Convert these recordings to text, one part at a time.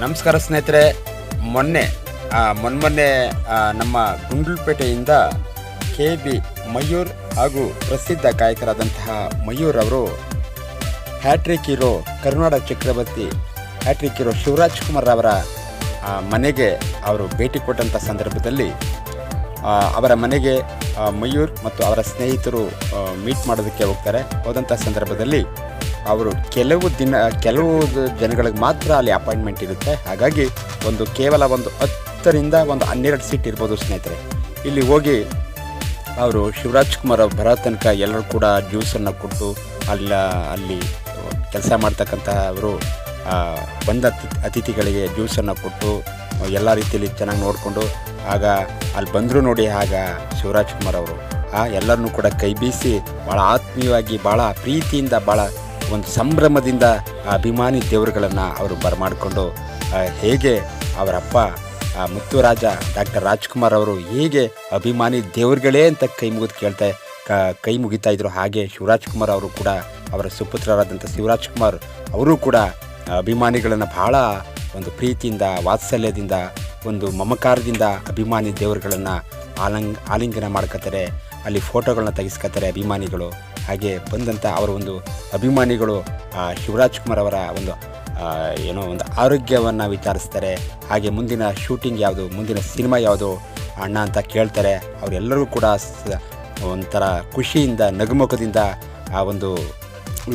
ನಮಸ್ಕಾರ ಸ್ನೇಹಿತರೆ. ಮೊನ್ನೆ ನಮ್ಮ ಗುಂಡ್ಲುಪೇಟೆಯಿಂದ KB ಮಯೂರ್ ಹಾಗೂ ಪ್ರಸಿದ್ಧ ಗಾಯಕರಾದಂತಹ ಮಯೂರ್ ಅವರು ಹ್ಯಾಟ್ರಿಕ್ ಹೀರೋ ಕರುನಾಡ ಚಕ್ರವರ್ತಿ ಹ್ಯಾಟ್ರಿಕ್ ಹೀರೋ ಶಿವರಾಜ್ ಕುಮಾರ್ ಅವರ ಮನೆಗೆ ಅವರು ಭೇಟಿ ಕೊಟ್ಟಂಥ ಸಂದರ್ಭದಲ್ಲಿ ಅವರ ಮನೆಗೆ ಮಯೂರ್ ಮತ್ತು ಅವರ ಸ್ನೇಹಿತರು ಮೀಟ್ ಮಾಡೋದಕ್ಕೆ ಹೋದಂಥ ಸಂದರ್ಭದಲ್ಲಿ ಅವರು ಕೆಲವು ಜನಗಳಿಗೆ ಮಾತ್ರ ಅಲ್ಲಿ ಅಪಾಯಿಂಟ್ಮೆಂಟ್ ಇರುತ್ತೆ. ಹಾಗಾಗಿ ಕೇವಲ 10ರಿಂದ 12 ಸೀಟ್ ಇರ್ಬೋದು ಸ್ನೇಹಿತರೆ. ಇಲ್ಲಿ ಹೋಗಿ ಅವರು ಶಿವರಾಜ್ ಕುಮಾರ್ ಅವ್ರು ಬರೋ ತನಕ ಎಲ್ಲರೂ ಕೂಡ ಜ್ಯೂಸನ್ನು ಕೊಟ್ಟು ಅಲ್ಲಿ ಕೆಲಸ ಮಾಡ್ತಕ್ಕಂಥವರು ಬಂದ ಅತಿಥಿಗಳಿಗೆ ಜ್ಯೂಸನ್ನು ಕೊಟ್ಟು ಎಲ್ಲ ರೀತಿಯಲ್ಲಿ ಚೆನ್ನಾಗಿ ನೋಡಿಕೊಂಡು ಆಗ ಅಲ್ಲಿ ಬಂದರು ನೋಡಿ. ಆಗ ಶಿವರಾಜ್ ಕುಮಾರ್ ಅವರು ಎಲ್ಲರನ್ನೂ ಕೂಡ ಕೈ ಬೀಸಿ ಭಾಳ ಆತ್ಮೀಯವಾಗಿ ಭಾಳ ಪ್ರೀತಿಯಿಂದ ಭಾಳ ಒಂದು ಸಂಭ್ರಮದಿಂದ ಅಭಿಮಾನಿ ದೇವರುಗಳನ್ನು ಅವರು ಬರಮಾಡಿಕೊಂಡು ಹೇಗೆ ಅವರಪ್ಪ ಮುತ್ತುರಾಜ ಡಾಕ್ಟರ್ ರಾಜ್ಕುಮಾರ್ ಅವರು ಹೇಗೆ ಅಭಿಮಾನಿ ದೇವರುಗಳೇ ಅಂತ ಕೈ ಮುಗಿತಾ ಇದ್ರು, ಹಾಗೆ ಶಿವರಾಜ್ ಕುಮಾರ್ ಅವರು ಕೂಡ ಅವರ ಸುಪುತ್ರರಾದಂಥ ಶಿವರಾಜ್ ಕುಮಾರ್ ಅವರು ಕೂಡ ಅಭಿಮಾನಿಗಳನ್ನು ಭಾಳ ಒಂದು ಪ್ರೀತಿಯಿಂದ ವಾತ್ಸಲ್ಯದಿಂದ ಒಂದು ಮಮಕಾರದಿಂದ ಅಭಿಮಾನಿ ದೇವರುಗಳನ್ನು ಆಲಿಂಗನ ಮಾಡ್ಕೋತಾರೆ. ಅಲ್ಲಿ ಫೋಟೋಗಳನ್ನ ತೆಗೆಸ್ಕೊತಾರೆ ಅಭಿಮಾನಿಗಳು. ಹಾಗೆ ಬಂದಂಥ ಅವರ ಒಂದು ಅಭಿಮಾನಿಗಳು ಶಿವರಾಜ್ ಕುಮಾರ್ ಅವರ ಒಂದು ಆರೋಗ್ಯವನ್ನು ವಿಚಾರಿಸ್ತಾರೆ. ಹಾಗೆ ಮುಂದಿನ ಶೂಟಿಂಗ್ ಯಾವುದು, ಮುಂದಿನ ಸಿನಿಮಾ ಯಾವುದು ಅಣ್ಣ ಅಂತ ಕೇಳ್ತಾರೆ. ಅವರೆಲ್ಲರೂ ಕೂಡ ಒಂಥರ ಖುಷಿಯಿಂದ ನಗುಮುಖದಿಂದ ಆ ಒಂದು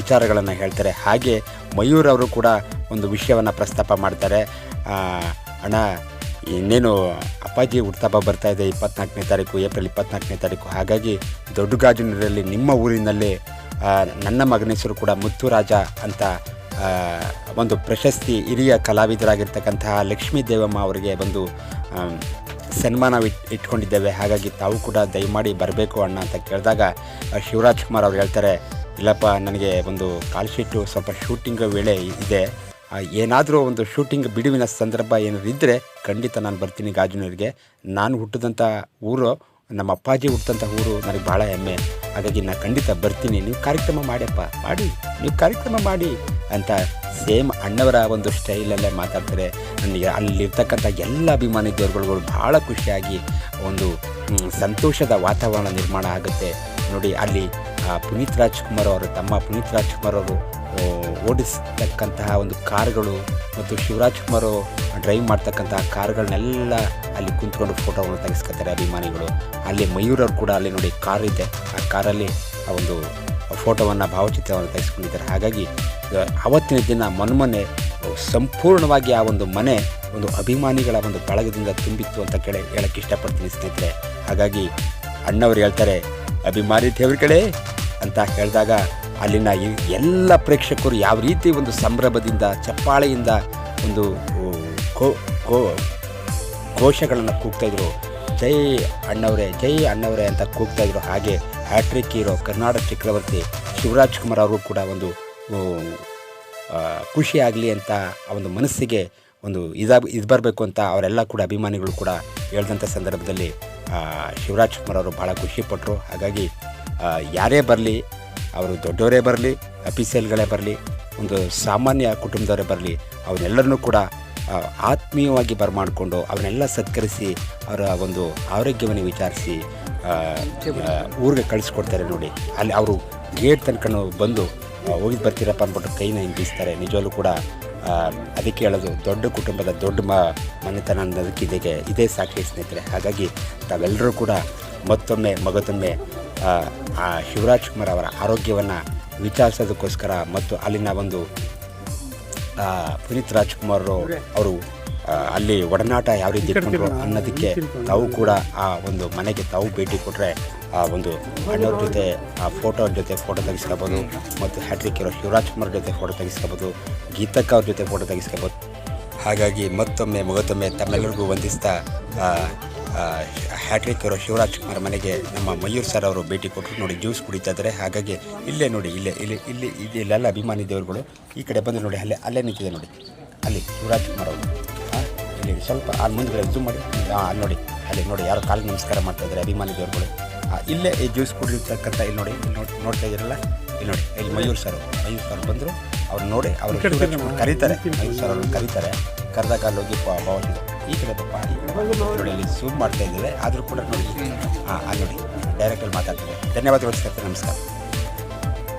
ವಿಚಾರಗಳನ್ನು ಹೇಳ್ತಾರೆ. ಹಾಗೆ ಮಯೂರ್ ಅವರು ಕೂಡ ಒಂದು ವಿಷಯವನ್ನು ಪ್ರಸ್ತಾಪ ಮಾಡ್ತಾರೆ. ಅಣ್ಣ, ಇನ್ನೇನು ಅಪ್ಪಾಜಿ ಹುಟ್ಟುಹಬ್ಬ ಬರ್ತಾ ಇದೆ 24ನೇ ತಾರೀಕು, ಏಪ್ರಿಲ್ 24ನೇ ತಾರೀಕು. ಹಾಗಾಗಿ ದೊಡ್ಡಗಾಜನೂರಲ್ಲಿ ನಿಮ್ಮ ಊರಿನಲ್ಲಿ ನನ್ನ ಮಗನ ಹೆಸರು ಕೂಡ ಮುತ್ತುರಾಜ ಅಂತ ಒಂದು ಪ್ರಶಸ್ತಿ ಹಿರಿಯ ಕಲಾವಿದರಾಗಿರ್ತಕ್ಕಂತಹ ಲಕ್ಷ್ಮೀ ದೇವಮ್ಮ ಅವರಿಗೆ ಒಂದು ಸನ್ಮಾನ ಇಟ್ಕೊಂಡಿದ್ದೇವೆ. ಹಾಗಾಗಿ ತಾವು ಕೂಡ ದಯಮಾಡಿ ಬರಬೇಕು ಅಣ್ಣ ಅಂತ ಕೇಳಿದಾಗ ಶಿವರಾಜ್ ಕುಮಾರ್ ಅವ್ರು ಹೇಳ್ತಾರೆ, ಇಲ್ಲಪ್ಪ, ನನಗೆ ಒಂದು ಕಾಲ್ ಶೀಟು ಸ್ವಲ್ಪ ಶೂಟಿಂಗ್ ವೇಳೆ ಇದೆ, ಏನಾದರೂ ಒಂದು ಶೂಟಿಂಗ್ ಬಿಡುವಿನ ಸಂದರ್ಭ ಏನಾದ್ರು ಇದ್ದರೆ ಖಂಡಿತ ನಾನು ಬರ್ತೀನಿ ಗಾಜನೂರಿಗೆ. ನಾನು ಹುಟ್ಟಿದಂಥ ಊರು, ನಮ್ಮ ಅಪ್ಪಾಜಿ ಹುಟ್ಟಿದಂಥ ಊರು ನನಗೆ ಭಾಳ ಹೆಮ್ಮೆ. ಹಾಗಾಗಿ ನಾನು ಖಂಡಿತ ಬರ್ತೀನಿ, ನೀವು ಕಾರ್ಯಕ್ರಮ ನೀವು ಕಾರ್ಯಕ್ರಮ ಮಾಡಿ ಅಂತ ಸೇಮ್ ಅಣ್ಣವರ ಒಂದು ಸ್ಟೈಲಲ್ಲೇ ಮಾತಾಡ್ತಾರೆ. ನನಗೆ ಅಲ್ಲಿರ್ತಕ್ಕಂಥ ಎಲ್ಲ ಅಭಿಮಾನಿ ದೇವರುಗಳು ಭಾಳ ಖುಷಿಯಾಗಿ ಒಂದು ಸಂತೋಷದ ವಾತಾವರಣ ನಿರ್ಮಾಣ ಆಗುತ್ತೆ ನೋಡಿ. ಅಲ್ಲಿ ಪುನೀತ್ ರಾಜ್ಕುಮಾರ್ ಅವರು, ತಮ್ಮ ಪುನೀತ್ ರಾಜ್ಕುಮಾರ್ ಅವರು ಓಡಿಸ್ತಕ್ಕಂತಹ ಒಂದು ಕಾರುಗಳು ಮತ್ತು ಶಿವರಾಜ್ ಕುಮಾರ್ ಡ್ರೈವ್ ಮಾಡ್ತಕ್ಕಂತಹ ಕಾರುಗಳನ್ನೆಲ್ಲ ಅಲ್ಲಿ ಕುಂತ್ಕೊಂಡು ಫೋಟೋವನ್ನು ತೆಗೆಸ್ಕೊತಾರೆ ಅಭಿಮಾನಿಗಳು. ಅಲ್ಲಿ ಮಯೂರವ್ರು ಕೂಡ ಅಲ್ಲಿ ನೋಡಿ ಕಾರ್ ಇದೆ, ಆ ಕಾರಲ್ಲಿ ಆ ಒಂದು ಫೋಟೋವನ್ನು ಭಾವಚಿತ್ರವನ್ನು ತೆಗೆಸ್ಕೊಂಡಿದ್ದಾರೆ. ಹಾಗಾಗಿ ಆವತ್ತಿನ ದಿನ ಮೊನ್ನೆ ಸಂಪೂರ್ಣವಾಗಿ ಆ ಒಂದು ಮನೆ ಒಂದು ಅಭಿಮಾನಿಗಳ ಒಂದು ಬಳಗದಿಂದ ತುಂಬಿತ್ತು ಅಂತ ಹೇಳಕ್ಕೆ ಇಷ್ಟಪಡ್ತೀನಿ ಸ್ನೇಹಿತರೆ. ಹಾಗಾಗಿ ಅಣ್ಣವ್ರು ಹೇಳ್ತಾರೆ, ಅಭಿಮಾನಿ ದೇವರುಗಳೇ ಅಂತ ಹೇಳಿದಾಗ ಅಲ್ಲಿನ ಎಲ್ಲ ಪ್ರೇಕ್ಷಕರು ಯಾವ ರೀತಿ ಒಂದು ಸಂಭ್ರಮದಿಂದ ಚಪ್ಪಾಳೆಯಿಂದ ಒಂದು ಘೋಷಗಳನ್ನು ಕೂಗ್ತಾಯಿದ್ರು, ಜೈ ಅಣ್ಣವರೇ ಅಂತ ಕೂಗ್ತಾಯಿದ್ರು. ಹಾಗೆ ಹ್ಯಾಟ್ರಿಕ್ ಹೀರೋ ಕರ್ನಾಟಕ ಚಕ್ರವರ್ತಿ ಶಿವರಾಜ್ ಕುಮಾರ್ ಅವರು ಕೂಡ ಒಂದು ಖುಷಿಯಾಗಲಿ ಅಂತ ಆ ಒಂದು ಮನಸ್ಸಿಗೆ ಒಂದು ಇದು ಬರಬೇಕು ಅಂತ ಅವರೆಲ್ಲ ಕೂಡ ಅಭಿಮಾನಿಗಳು ಕೂಡ ಹೇಳಿದಂಥ ಸಂದರ್ಭದಲ್ಲಿ ಶಿವರಾಜ್ ಕುಮಾರ್ ಅವರು ಭಾಳ ಖುಷಿಪಟ್ಟರು. ಹಾಗಾಗಿ ಯಾರೇ ಬರಲಿ, ಅವರು ದೊಡ್ಡವರೇ ಬರಲಿ, ಅಫೀಸಿಯಲ್ಗಳೇ ಬರಲಿ, ಒಂದು ಸಾಮಾನ್ಯ ಕುಟುಂಬದವರೇ ಬರಲಿ, ಅವನ್ನೆಲ್ಲರನ್ನೂ ಕೂಡ ಆತ್ಮೀಯವಾಗಿ ಬರಮಾಡಿಕೊಂಡು ಅವನ್ನೆಲ್ಲ ಸತ್ಕರಿಸಿ ಅವರ ಒಂದು ಆರೋಗ್ಯವನ್ನು ವಿಚಾರಿಸಿ ಊರಿಗೆ ಕಳಿಸ್ಕೊಡ್ತಾರೆ ನೋಡಿ. ಅಲ್ಲಿ ಅವರು ಗೇಟ್ ತನಕ ಬಂದು ಹೋಗಿದ್ದು ಬರ್ತೀರಪ್ಪ ಅಂದ್ಬಿಟ್ಟು ಕೈನ ಹಿಂಗಿಸ್ತಾರೆ. ನಿಜವಲ್ಲೂ ಕೂಡ ಅದಕ್ಕೆ ಹೇಳೋದು, ದೊಡ್ಡ ಕುಟುಂಬದ ದೊಡ್ಡ ಮನೆತನ ಅನ್ನೋದಕ್ಕೆ ಇದೇ ಸಾಕ್ಷಿ ಸ್ನೇಹಿತರೆ. ಹಾಗಾಗಿ ತಾವೆಲ್ಲರೂ ಕೂಡ ಮಗದೊಮ್ಮೆ ಶಿವರಾಜ್ ಕುಮಾರ್ ಅವರ ಆರೋಗ್ಯವನ್ನು ವಿಚಾರಿಸೋದಕ್ಕೋಸ್ಕರ ಮತ್ತು ಅಲ್ಲಿನ ಒಂದು ಪುನೀತ್ ರಾಜ್ಕುಮಾರ್ ಅವರು ಅಲ್ಲಿ ಒಡನಾಟ ಯಾವ ರೀತಿ ಇಟ್ಕೊಂಡ್ರು ಅನ್ನೋದಕ್ಕೆ ತಾವು ಕೂಡ ಆ ಒಂದು ಮನೆಗೆ ತಾವು ಭೇಟಿ ಕೊಟ್ಟರೆ ಆ ಒಂದು ಅಣ್ಣವ್ರ ಜೊತೆ ಫೋಟೋ ತೆಗೆಸ್ಕೋಬೋದು, ಮತ್ತು ಹ್ಯಾಟ್ರಿಕ್ ಹೀರೋ ಶಿವರಾಜ್ ಕುಮಾರ್ ಜೊತೆ ಫೋಟೋ ತೆಗೆಸ್ಕೋಬೋದು, ಗೀತಕ್ಕ ಅವ್ರ ಜೊತೆ ಫೋಟೋ ತೆಗೆಸ್ಕೋಬೋದು. ಹಾಗಾಗಿ ಮಗದೊಮ್ಮೆ ತಮ್ಮೆಲ್ಲರಿಗೂ ವಂದಿಸ್ತಾ ಹ್ಯಾಟ್ರಿಕ್ ಹೀರೋ ಶಿವರಾಜ್ ಕುಮಾರ್ ಮನೆಗೆ ನಮ್ಮ ಮಯೂರ್ ಸರ್ ಅವರು ಭೇಟಿ ಕೊಟ್ಟರು ನೋಡಿ. ಜ್ಯೂಸ್ ಕುಡಿತಾ ಇದ್ದಾರೆ. ಹಾಗಾಗಿ ಇಲ್ಲೇ ನೋಡಿ, ಇಲ್ಲೆಲ್ಲ ಅಭಿಮಾನಿ ದೇವರುಗಳು ಈ ಕಡೆ ಬಂದು ನೋಡಿ, ಅಲ್ಲೇ ನಿಂತಿದೆ ನೋಡಿ, ಅಲ್ಲಿ ಶಿವರಾಜ್ ಕುಮಾರ್ ಅವರು. ಇಲ್ಲಿ ಸ್ವಲ್ಪ ಅಲ್ಲಿ ಮುಂದೆ ಝೂಮ್ ಮಾಡಿ, ಅಲ್ಲಿ ನೋಡಿ, ಅಲ್ಲಿ ನೋಡಿ ಯಾರೋ ಕಾಲಿಗೆ ನಮಸ್ಕಾರ ಮಾಡ್ತಾ ಇದ್ದಾರೆ ಅಭಿಮಾನಿ ದೇವರುಗಳು. ಇಲ್ಲೇ ಈ ಜ್ಯೂಸ್ ಕುಡಿರ್ತಕ್ಕಂಥ ಇಲ್ಲಿ ನೋಡಿ, ನೋಡ್ತಾ ಇದ್ದೀರಲ್ಲ, ಇಲ್ಲಿ ನೋಡಿ, ಇಲ್ಲಿ ಮಯೂರ್ ಸರ್ ಬಂದರು. ಅವ್ರು ನೋಡಿ, ಅವರು ಕರೀತಾರೆ, ಮಯೂರ್ ಸರ್ ಅವ್ರನ್ನ ಕರೀತಾರೆ. ಕರೆದಾಗ ಅಲ್ಲಿ ಹೋಗಿ ಭಾವಚಿತ್ರ ಈ ಕಡೆ ಪಪ್ಪ ನೋಡಿ ಅಲ್ಲಿ ಝೂಮ್ ಮಾಡ್ತಾ ಇದ್ದೇವೆ ಆದರೂ ಕೂಡ ನೋಡಿ ಅಲ್ಲಿ ನೋಡಿ ಡೈರೆಕ್ಟಲ್ಲಿ ಮಾತಾಡ್ತಿದೆ. ಧನ್ಯವಾದಗಳು ಸರ್, ನಮಸ್ಕಾರ.